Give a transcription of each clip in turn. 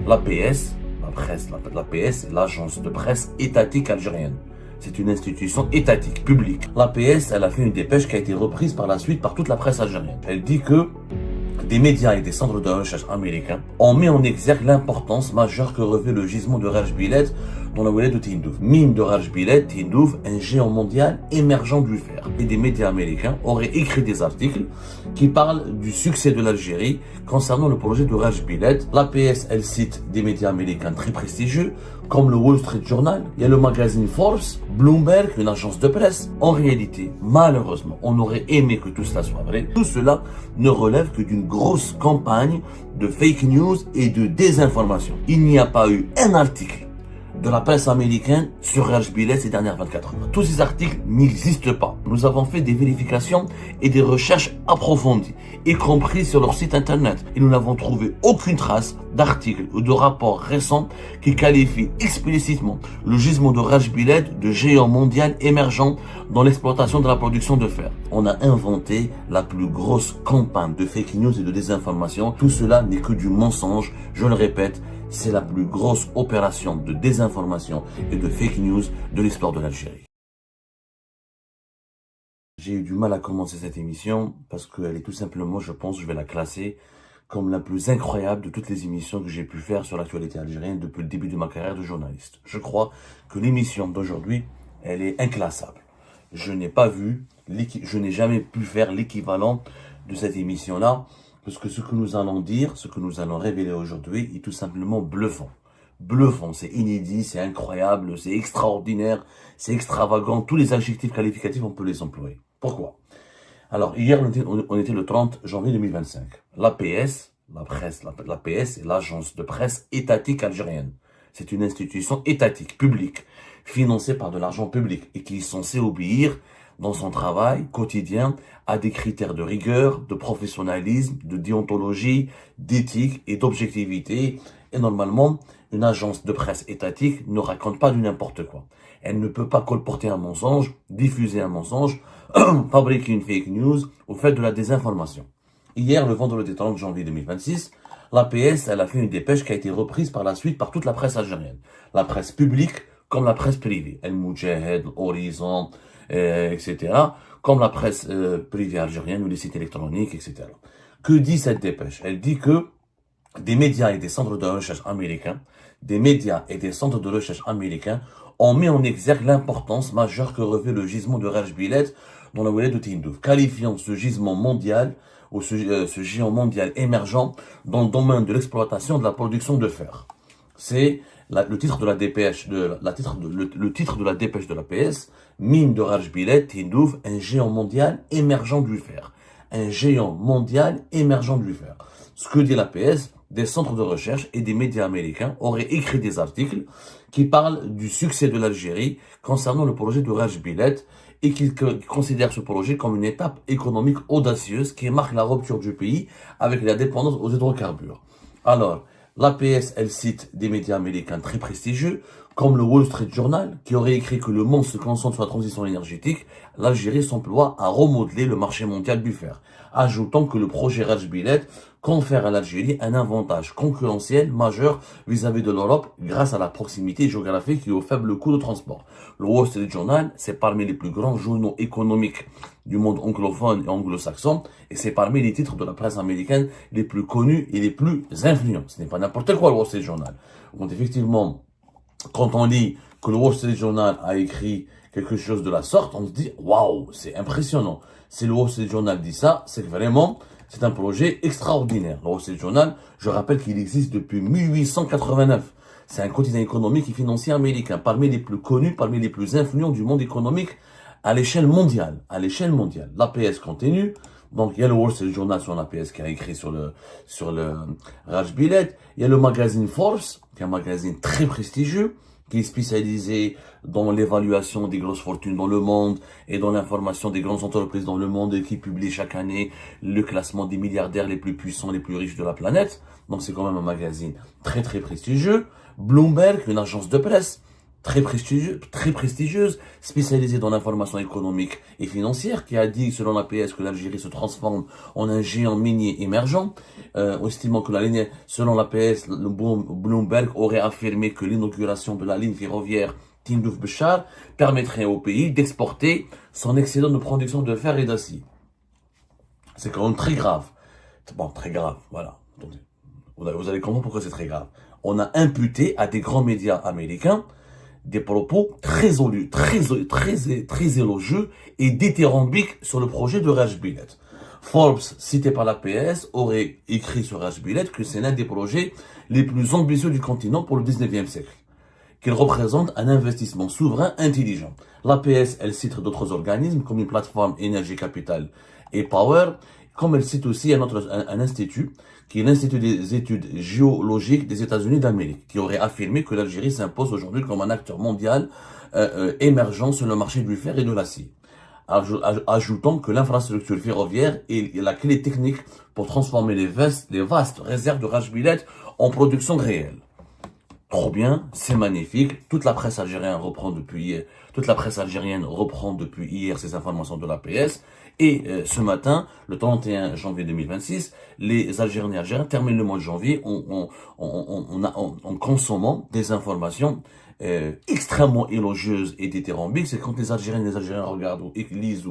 L'APS, l'APS est l'agence de presse étatique algérienne. C'est une institution étatique, publique. L'APS, elle a fait une dépêche qui a été reprise par la suite par toute la presse algérienne. Elle dit que des médias et des centres de recherche américains ont mis en exergue l'importance majeure que revêt le gisement de Raj Billet dans la wilaya de Tindouf. Mine de Raj Billet, Tindouf, un géant mondial émergent du fer. Et des médias américains auraient écrit des articles qui parlent du succès de l'Algérie concernant le projet de Raj Billet. L'APS, elle cite des médias américains très prestigieux comme le Wall Street Journal, il y a le magazine Forbes, Bloomberg, une agence de presse. En réalité, malheureusement, on aurait aimé que tout cela soit vrai. Tout cela ne relève que d'une grosse campagne de fake news et de désinformation. Il n'y a pas eu un article de la presse américaine sur Raj Billet ces dernières 24 heures. Tous ces articles n'existent pas. Nous avons fait des vérifications et des recherches approfondies, y compris sur leur site internet. Et nous n'avons trouvé aucune trace d'article ou de rapport récent qui qualifie explicitement le gisement de Raj Billet de géant mondial émergent dans l'exploitation de la production de fer. On a inventé la plus grosse campagne de fake news et de désinformation. Tout cela n'est que du mensonge, je le répète. C'est la plus grosse opération de désinformation et de fake news de l'histoire de l'Algérie. J'ai eu du mal à commencer cette émission parce qu'elle est tout simplement, je pense, je vais la classer comme la plus incroyable de toutes les émissions que j'ai pu faire sur l'actualité algérienne depuis le début de ma carrière de journaliste. Je crois que l'émission d'aujourd'hui, elle est inclassable. Je n'ai jamais pu faire l'équivalent de cette émission-là. Parce que ce que nous allons dire, ce que nous allons révéler aujourd'hui est tout simplement bluffant. Bluffant, c'est inédit, c'est incroyable, c'est extraordinaire, c'est extravagant. Tous les adjectifs qualificatifs, on peut les employer. Pourquoi? Alors, hier, on était le 30 janvier 2025. L'APS, l'APS est l'agence de presse étatique algérienne. C'est une institution étatique, publique, financée par de l'argent public et qui est censée obéir dans son travail quotidien à des critères de rigueur, de professionnalisme, de déontologie, d'éthique et d'objectivité. Et normalement, une agence de presse étatique ne raconte pas du n'importe quoi. Elle ne peut pas colporter un mensonge, diffuser un mensonge, fabriquer une fake news ou faire de la désinformation. Hier, le vendredi 30 janvier 2026, l'APS, elle a fait une dépêche qui a été reprise par la suite par toute la presse algérienne. La presse publique comme la presse privée. El Moudjahed, Horizon, etc., comme la presse privée algérienne ou les sites électroniques, etc. Que dit cette dépêche? Elle dit que des médias et des centres de recherche américains, ont mis en exergue l'importance majeure que revêt le gisement de Raj Billet dans la wilaya de Tindouf, qualifiant ce gisement mondial ou ce géant mondial émergent dans le domaine de l'exploitation de la production de fer. C'est le titre de la dépêche de l'APS, mine de Raj Billet, Tindouf, un géant mondial émergent du fer. Un géant mondial émergent du fer. Ce que dit l'APS, des centres de recherche et des médias américains auraient écrit des articles qui parlent du succès de l'Algérie concernant le projet de Raj Billet et qui considèrent ce projet comme une étape économique audacieuse qui marque la rupture du pays avec la dépendance aux hydrocarbures. Alors, l'APS, elle cite des médias américains très prestigieux, comme le Wall Street Journal, qui aurait écrit que le monde se concentre sur la transition énergétique. L'Algérie s'emploie à remodeler le marché mondial du fer, ajoutant que le projet Raj Billet confère à l'Algérie un avantage concurrentiel majeur vis-à-vis de l'Europe grâce à la proximité géographique et au faible coût de transport. Le Wall Street Journal, c'est parmi les plus grands journaux économiques du monde anglophone et anglo-saxon, et c'est parmi les titres de la presse américaine les plus connus et les plus influents. Ce n'est pas n'importe quoi le Wall Street Journal. Donc effectivement, quand on lit que le Wall Street Journal a écrit quelque chose de la sorte, on se dit waouh, c'est impressionnant. Si le Wall Street Journal dit ça, c'est que vraiment c'est un projet extraordinaire. Le Wall Street Journal, je rappelle qu'il existe depuis 1889. C'est un quotidien économique et financier américain, parmi les plus connus, parmi les plus influents du monde économique à l'échelle mondiale. L'APS continue. Donc, il y a le Wall Street Journal sur l'APS qui a écrit sur le Raj Billet. Il y a le magazine Forbes, qui est un magazine très prestigieux, qui est spécialisé dans l'évaluation des grosses fortunes dans le monde et dans l'information des grandes entreprises dans le monde et qui publie chaque année le classement des milliardaires les plus puissants, les plus riches de la planète. Donc, c'est quand même un magazine très, très prestigieux. Bloomberg, une agence de presse, très prestigieuse, spécialisée dans l'information économique et financière, qui a dit, selon l'APS, que l'Algérie se transforme en un géant minier émergent, estimant que selon l'APS, le Bloomberg aurait affirmé que l'inauguration de la ligne ferroviaire Tindouf-Béchar permettrait au pays d'exporter son excédent de production de fer et d'acier. C'est quand même très grave. Bon, très grave, voilà. Donc, vous allez comprendre pourquoi c'est très grave. On a imputé à des grands médias américains des propos très élogieux et dithyrambiques sur le projet de Rajbilet. Forbes, cité par la PS, aurait écrit sur Rajbilet que c'est l'un des projets les plus ambitieux du continent pour le 19e siècle, qu'il représente un investissement souverain intelligent. L'APS, elle cite d'autres organismes comme une plateforme Énergie Capital et Power, comme elle cite aussi un institut, qui est l'Institut des études géologiques des États-Unis d'Amérique, qui aurait affirmé que l'Algérie s'impose aujourd'hui comme un acteur mondial émergent sur le marché du fer et de l'acier. Ajoutant que l'infrastructure ferroviaire est la clé technique pour transformer les vastes réserves de Rajbilet en production réelle. Trop bien, c'est magnifique. Toute la presse algérienne reprend depuis hier ces informations de l'APS. Et ce matin, le 31 janvier 2026, les Algériens et Algériens terminent le mois de janvier en consommant des informations extrêmement élogieuses et dithyrambiques. C'est quand les Algériens et les Algériens regardent et lisent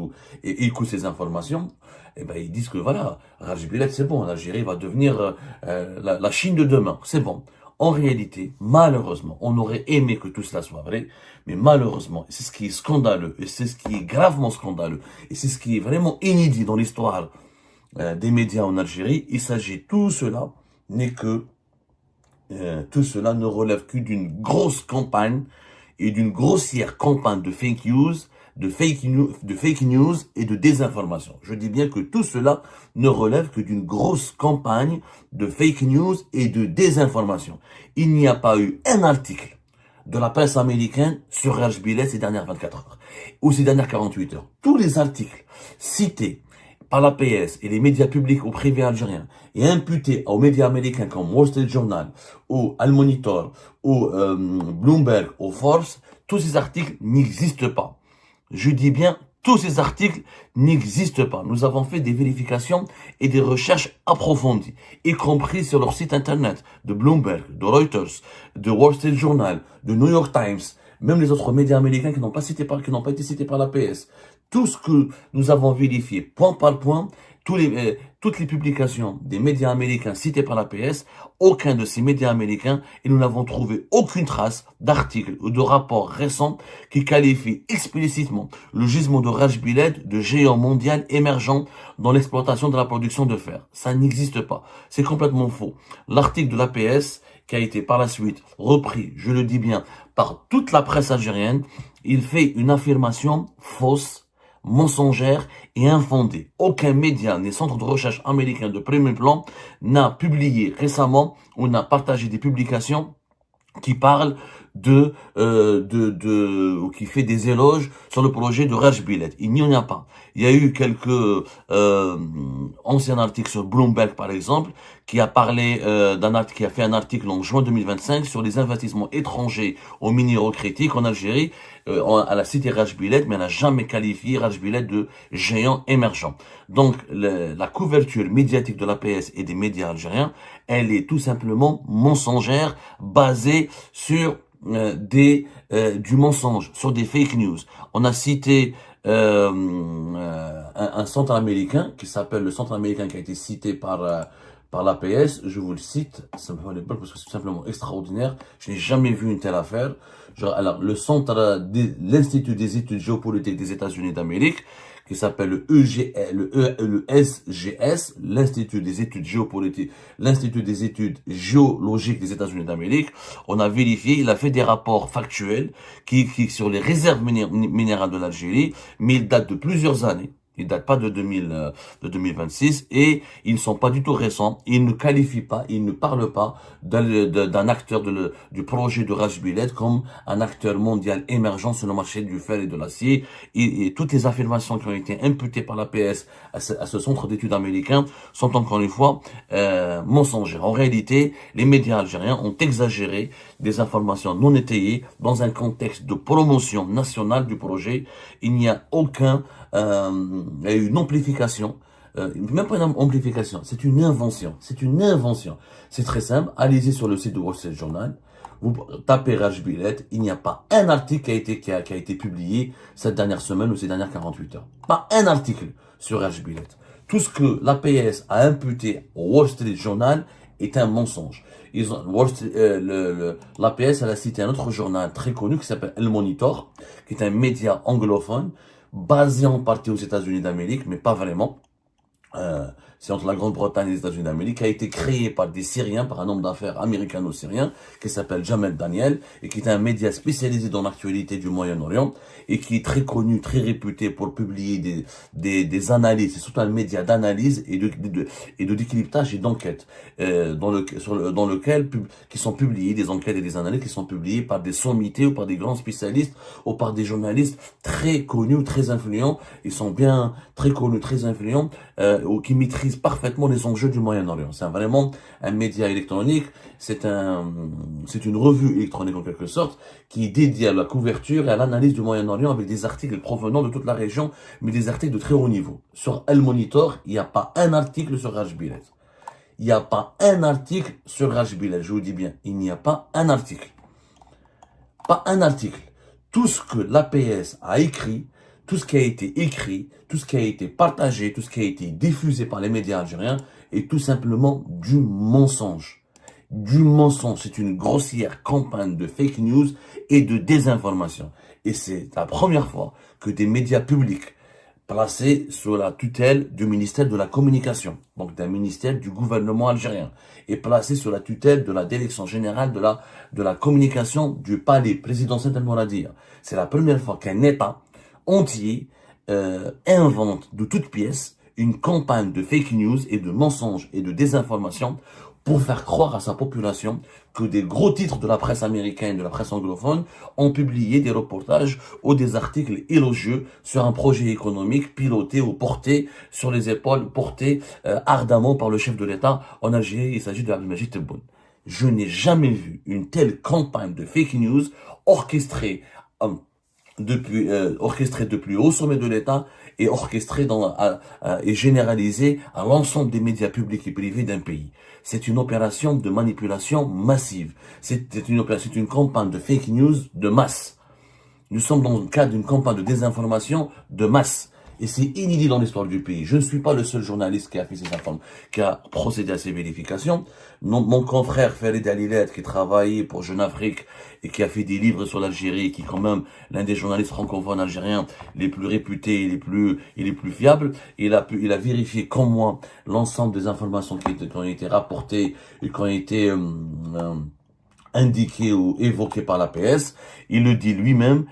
et écoutent ces informations, et ben ils disent que voilà, Rajbilet c'est bon, l'Algérie va devenir la Chine de demain, c'est bon. En réalité, malheureusement, on aurait aimé que tout cela soit vrai, mais malheureusement, c'est ce qui est scandaleux, et c'est ce qui est gravement scandaleux, et c'est ce qui est vraiment inédit dans l'histoire des médias en Algérie. Il s'agit, tout cela ne relève que d'une grosse campagne et d'une grossière campagne de fake news, et de désinformation. Je dis bien que tout cela ne relève que d'une grosse campagne de fake news et de désinformation. Il n'y a pas eu un article de la presse américaine sur Rajbilet ces dernières 24 heures ou ces dernières 48 heures. Tous les articles cités par la PS et les médias publics ou privés algériens et imputés aux médias américains comme Wall Street Journal ou Al Monitor ou Bloomberg ou Forbes, tous ces articles n'existent pas. Je dis bien, tous ces articles n'existent pas. Nous avons fait des vérifications et des recherches approfondies, y compris sur leur site internet de Bloomberg, de Reuters, de Wall Street Journal, de New York Times, même les autres médias américains qui n'ont pas été cités par la PS. Tout ce que nous avons vérifié, point par point, toutes les publications des médias américains cités par la PS, aucun de ces médias américains, et nous n'avons trouvé aucune trace d'article ou de rapport récent qui qualifie explicitement le gisement de Rajbilet de géant mondial émergent dans l'exploitation de la production de fer. Ça n'existe pas. C'est complètement faux. L'article de l'APS, qui a été par la suite repris, je le dis bien, par toute la presse algérienne, il fait une affirmation fausse, mensongère et infondée. Aucun média ni centre de recherche américain de premier plan n'a publié récemment ou n'a partagé des publications qui parlent ou qui fait des éloges sur le projet de Rajbilet. Il n'y en a pas. Il y a eu quelques anciens articles sur Bloomberg, par exemple, qui a parlé qui a fait un article en juin 2025 sur les investissements étrangers aux minéraux critiques en Algérie. Elle a cité Rajbilet, mais elle n'a jamais qualifié Rajbilet de géant émergent. Donc, la couverture médiatique de l'APS et des médias algériens, elle est tout simplement mensongère, basée sur du mensonge, sur des fake news. On a cité un centre américain qui s'appelle le centre américain qui a été cité par l'APS. Je vous le cite, ça me fait les balles parce que c'est simplement extraordinaire. Je n'ai jamais vu une telle affaire. Alors, l'Institut des études géopolitiques des États-Unis d'Amérique, qui s'appelle le SGS, l'Institut des études géopolitiques, l'Institut des études géologiques des États-Unis d'Amérique. On a vérifié, il a fait des rapports factuels qui sur les réserves minérales de l'Algérie, mais ils datent de plusieurs années. Ils datent pas de 2026 et ils ne sont pas du tout récents. Ils ne qualifient pas, ils ne parlent pas d'un acteur du projet de Raj Billet comme un acteur mondial émergent sur le marché du fer et de l'acier. Et toutes les affirmations qui ont été imputées par l'APS à ce centre d'études américain sont encore une fois mensongères. En réalité, les médias algériens ont exagéré des informations non étayées dans un contexte de promotion nationale du projet. Il n'y a il y a une amplification, même pas une amplification, c'est une invention. C'est une invention. C'est très simple. Allez-y sur le site de Wall Street Journal. Vous tapez Raj Billet, il n'y a pas un article qui a été publié cette dernière semaine ou ces dernières 48 heures. Pas un article sur Raj Billet. Tout ce que l'APS a imputé au Wall Street Journal est un mensonge. L'APS, elle a cité un autre journal très connu qui s'appelle El Monitor, qui est un média anglophone, basé en partie aux États-Unis d'Amérique, mais pas vraiment. C'est entre la Grande-Bretagne et les États-Unis d'Amérique, qui a été créé par des Syriens, par un homme d'affaires américano-syrien, qui s'appelle Jamel Daniel, et qui est un média spécialisé dans l'actualité du Moyen-Orient, et qui est très connu, très réputé pour publier des analyses. C'est surtout un média d'analyse et de décryptage et d'enquête, qui sont publiés, des enquêtes et des analyses qui sont publiées par des sommités ou par des grands spécialistes ou par des journalistes très connus, très influents. Ils sont bien très connus, très influents, ou qui maîtrisent parfaitement les enjeux du Moyen-Orient. C'est vraiment un média électronique, c'est une revue électronique en quelque sorte, qui est dédiée à la couverture et à l'analyse du Moyen-Orient avec des articles provenant de toute la région, mais des articles de très haut niveau. Sur El Monitor, il n'y a pas un article sur Raj Billet. Il n'y a pas un article sur Raj Billet, je vous dis bien, il n'y a pas un article. Pas un article. Tout ce que l'APS a écrit, tout ce qui a été écrit, tout ce qui a été partagé, tout ce qui a été diffusé par les médias algériens est tout simplement du mensonge. Du mensonge. C'est une grossière campagne de fake news et de désinformation. Et c'est la première fois que des médias publics placés sous la tutelle du ministère de la Communication, donc d'un ministère du gouvernement algérien, et placés sous la tutelle de la Direction générale de la communication du palais présidentiel d'Al-Mouradia. C'est la première fois qu'un État entier invente de toutes pièces une campagne de fake news et de mensonges et de désinformation pour faire croire à sa population que des gros titres de la presse américaine, de la presse anglophone, ont publié des reportages ou des articles élogieux sur un projet économique piloté ou porté sur les épaules, porté ardemment par le chef de l'État en Algérie. Il s'agit de Abdelmadjid Tebboune. Je n'ai jamais vu une telle campagne de fake news orchestrée depuis haut sommet de l'État et orchestrée et généralisée à l'ensemble des médias publics et privés d'un pays. C'est une opération de manipulation massive. C'est une campagne de fake news de masse. Nous sommes dans le cadre d'une campagne de désinformation de masse. Et c'est inédit dans l'histoire du pays. Je ne suis pas le seul journaliste qui a fait qui a procédé à ces vérifications. Mon confrère Farid Alilet, qui travaillait pour Jeune Afrique et qui a fait des livres sur l'Algérie, qui est quand même l'un des journalistes francophones algériens les plus réputés et les plus fiables, il a vérifié comme moi l'ensemble des informations qui ont été rapportées et qui ont été indiqué ou évoqué par l'APS. Il le dit lui-même,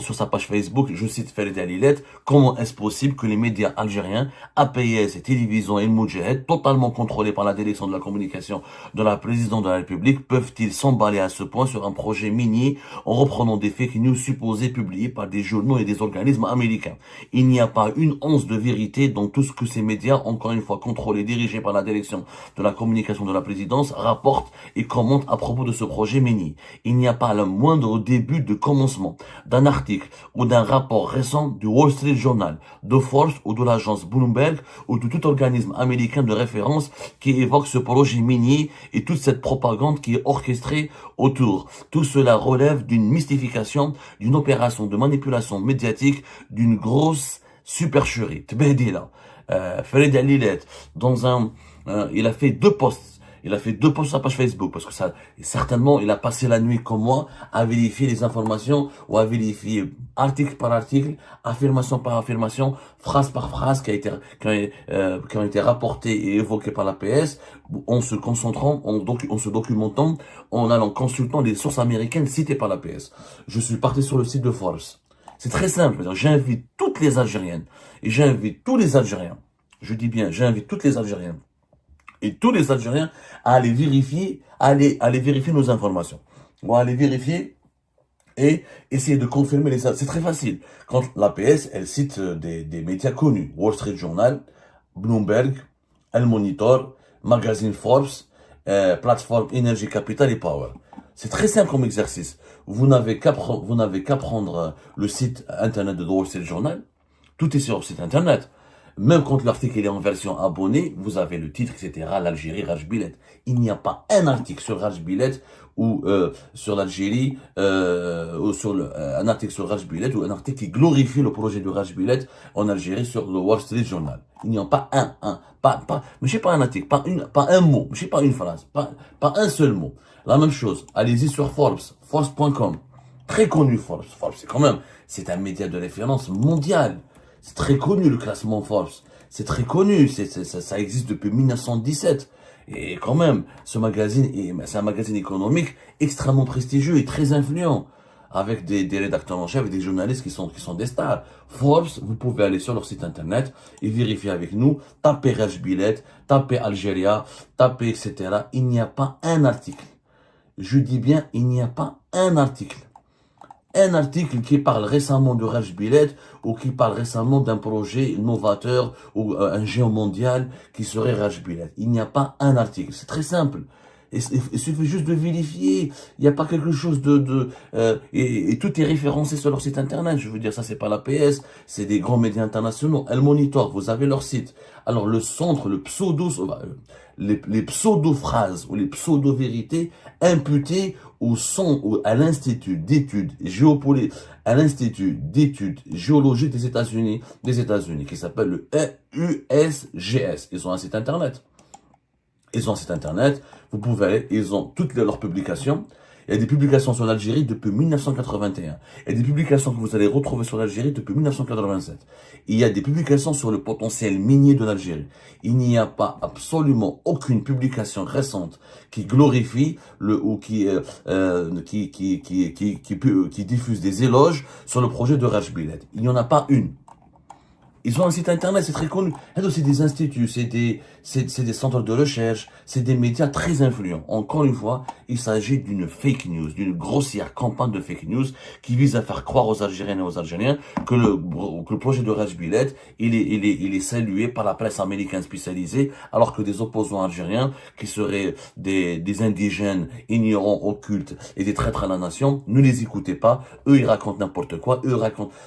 sur sa page Facebook, je cite Farid Alilet, comment est-ce possible que les médias algériens, APS et Télévision El Moudjahed, totalement contrôlés par la direction de la communication de la présidente de la République, peuvent-ils s'emballer à ce point sur un projet minier en reprenant des fake news supposées publiées par des journaux et des organismes américains? Il n'y a pas une once de vérité dans tout ce que ces médias, encore une fois contrôlés, dirigés par la direction de la communication de la présidence, rapportent et commentent à propos de ce projet minier. Il n'y a pas le moindre début de commencement d'un article ou d'un rapport récent du Wall Street Journal, de Forbes ou de l'agence Bloomberg ou de tout organisme américain de référence qui évoque ce projet minier et toute cette propagande qui est orchestrée autour. Tout cela relève d'une mystification, d'une opération de manipulation médiatique, d'une grosse supercherie. Tbedila. Farid Alilet, il a fait deux posts. Il a fait 2 posts sur sa page Facebook parce que certainement, il a passé la nuit comme moi à vérifier les informations ou à vérifier article par article, affirmation par affirmation, phrase par phrase qui ont été rapportées et évoquées par la PS en se concentrant, en se documentant, en allant consultant les sources américaines citées par la PS. Je suis parti sur le site de Forbes. C'est très simple. J'invite toutes les Algériennes et j'invite tous les Algériens. Je dis bien, j'invite toutes les Algériennes et tous les Algériens à aller vérifier, à aller vérifier nos informations. Ou à aller vérifier et essayer de confirmer les... C'est très facile. Quand l'APS, elle cite des médias connus. Wall Street Journal, Bloomberg, El Monitor, Magazine Forbes, plateforme Energy Capital et Power. C'est très simple comme exercice. Vous n'avez qu'à prendre le site internet de Wall Street Journal. Tout est sur le site internet. Même quand l'article est en version abonnée, vous avez le titre, etc. L'Algérie, Raj Billet. Il n'y a pas un article sur Raj Billet ou sur l'Algérie, ou sur un article sur Raj Billet ou un article qui glorifie le projet de Raj Billet en Algérie sur le Wall Street Journal. Il n'y a pas mais je sais pas un article, pas un mot, je sais pas une phrase, pas un seul mot. La même chose, allez-y sur Forbes, Forbes.com. Très connu Forbes. Forbes, c'est un média de référence mondial. C'est très connu le classement Forbes. C'est très connu. Ça existe depuis 1917. Et quand même, ce magazine, c'est un magazine économique extrêmement prestigieux et très influent. Avec des rédacteurs en chef et des journalistes qui sont des stars. Forbes, vous pouvez aller sur leur site internet et vérifier avec nous. Tapez Raj Billet, tapez Algérie, tapez etc. Il n'y a pas un article. Je dis bien, il n'y a pas un article. Un article qui parle récemment de Raj Billet ou qui parle récemment d'un projet novateur ou un géant mondial qui serait Raj Billet. Il n'y a pas un article. C'est très simple. Il suffit juste de vérifier. Il n'y a pas quelque chose et tout est référencé sur leur site internet. Je veux dire, ça c'est pas l'APS, c'est des grands médias internationaux. El Monitor, vous avez leur site. Alors le centre, les pseudo-phrases ou les pseudo-vérités imputées à l'Institut d'études géopolitiques, à l'Institut d'études géologiques des États-Unis, qui s'appelle le USGS. Ils ont un site internet. Vous pouvez aller, ils ont toutes leurs publications. Il y a des publications sur l'Algérie depuis 1981. Il y a des publications que vous allez retrouver sur l'Algérie depuis 1987. Il y a des publications sur le potentiel minier de l'Algérie. Il n'y a pas absolument aucune publication récente qui glorifie qui diffuse des éloges sur le projet de Raj Billet. Il n'y en a pas une. Ils ont un site internet, c'est très connu. C'est des instituts, c'est des centres de recherche, c'est des médias très influents. Encore une fois, il s'agit d'une fake news, d'une grossière campagne de fake news qui vise à faire croire aux Algériennes et aux Algériens que le projet de Raj Billet, il est salué par la presse américaine spécialisée, alors que des opposants algériens, qui seraient des indigènes, ignorants, occultes et des traîtres à la nation, ne les écoutez pas. Eux, ils racontent n'importe quoi.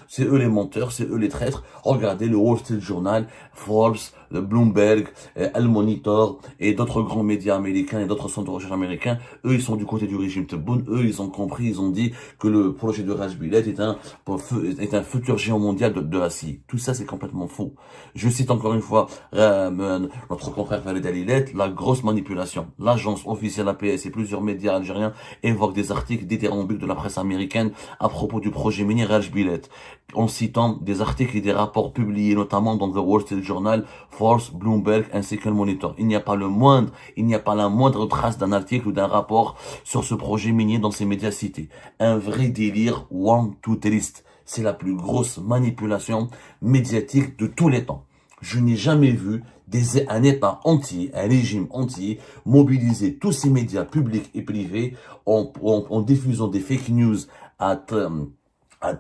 C'est eux les menteurs, c'est eux les traîtres. Regardez le Wall Street Journal, Forbes, le Bloomberg, El Monitor et d'autres grands médias américains et d'autres centres de recherche américains. Eux, ils sont du côté du régime Tebboune. Eux, ils ont compris, ils ont dit que le projet de Raj Billet est un futur géant mondial de l'acier. Tout ça, c'est complètement faux. Je cite encore une fois notre confrère Farid Alilet, la grosse manipulation. L'agence officielle APS et plusieurs médias algériens évoquent des articles dithyrambiques de la presse américaine à propos du projet minier Raj Billet, en citant des articles et des rapports publiés notamment dans The Wall Street Journal, Forbes, Bloomberg ainsi que le Monitor. Il n'y a pas la moindre trace d'un article ou d'un rapport sur ce projet minier dans ces médias cités. Un vrai délire one to list. C'est la plus grosse manipulation médiatique de tous les temps. Je n'ai jamais vu un État entier, un régime entier, mobiliser tous ces médias publics et privés en diffusant des fake news à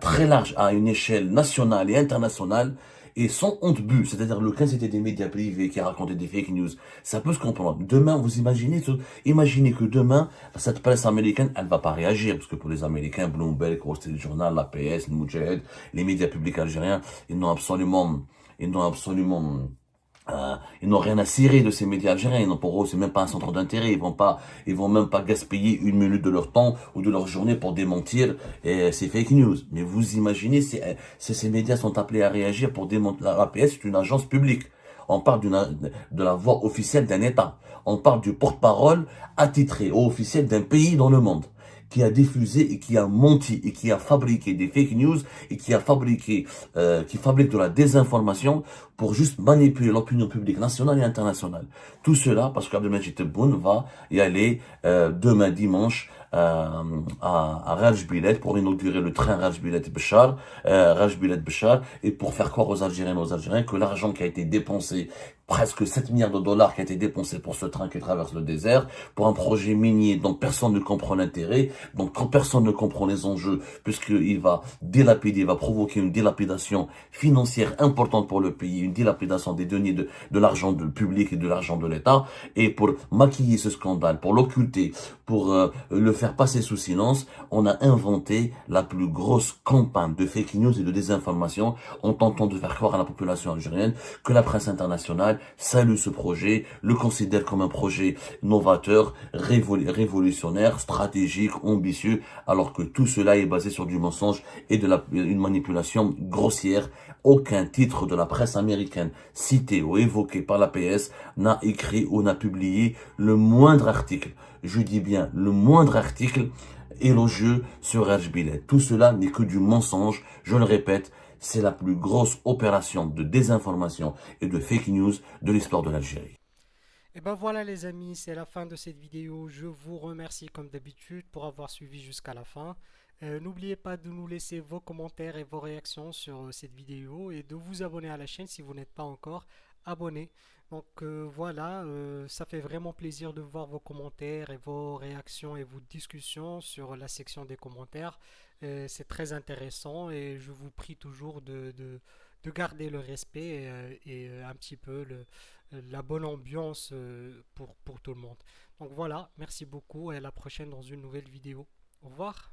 très large, à une échelle nationale et internationale, et sans honte but. C'est-à-dire, le cas, c'était des médias privés qui racontaient des fake news. Ça peut se comprendre. Demain, vous imaginez que demain, cette presse américaine, elle va pas réagir, parce que pour les Américains, Bloomberg, Wall Street Journal, l'APS, le Moudjahid, les médias publics algériens, ils n'ont rien à cirer de ces médias algériens. Pour eux, c'est même pas un centre d'intérêt. Ils vont même pas gaspiller une minute de leur temps ou de leur journée pour démentir ces fake news. Mais vous imaginez, ces médias sont appelés à réagir pour démentir. L'APS, c'est une agence publique. On parle de la voix officielle d'un État. On parle du porte-parole attitré ou officiel d'un pays dans le monde, qui a diffusé et qui a menti et qui a fabriqué des fake news et qui a fabriqué, qui fabrique de la désinformation pour juste manipuler l'opinion publique nationale et internationale. Tout cela parce qu'Abdelmajid Tebboune va y aller demain dimanche à Raj Bilet pour inaugurer le train Raj Bilet Béchar, et pour faire croire aux Algériens et aux Algériens que l'argent qui a été dépensé, presque 7 milliards de dollars qui a été dépensé pour ce train qui traverse le désert, pour un projet minier dont personne ne comprend l'intérêt, donc quand personne ne comprend les enjeux, puisqu'il va dilapider, il va provoquer une dilapidation financière importante pour le pays, une dilapidation des deniers de l'argent public et de l'argent de l'État, et pour maquiller ce scandale, pour l'occulter, pour le faire passer sous silence, on a inventé la plus grosse campagne de fake news et de désinformation en tentant de faire croire à la population algérienne que la presse internationale salue ce projet, le considère comme un projet novateur, révolutionnaire, stratégique, ambitieux, alors que tout cela est basé sur du mensonge et une manipulation grossière. Aucun titre de la presse américaine cité ou évoqué par la PS n'a écrit ou n'a publié le moindre article, je dis bien le moindre article élogieux sur Erjbilet. Tout cela n'est que du mensonge, je le répète, c'est la plus grosse opération de désinformation et de fake news de l'histoire de l'Algérie. Et ben voilà les amis, c'est la fin de cette vidéo. Je vous remercie comme d'habitude pour avoir suivi jusqu'à la fin. N'oubliez pas de nous laisser vos commentaires et vos réactions sur cette vidéo et de vous abonner à la chaîne si vous n'êtes pas encore abonné. Donc voilà, ça fait vraiment plaisir de voir vos commentaires et vos réactions et vos discussions sur la section des commentaires. C'est très intéressant et je vous prie toujours de garder le respect et un petit peu la bonne ambiance pour tout le monde. Donc voilà, merci beaucoup et à la prochaine dans une nouvelle vidéo. Au revoir.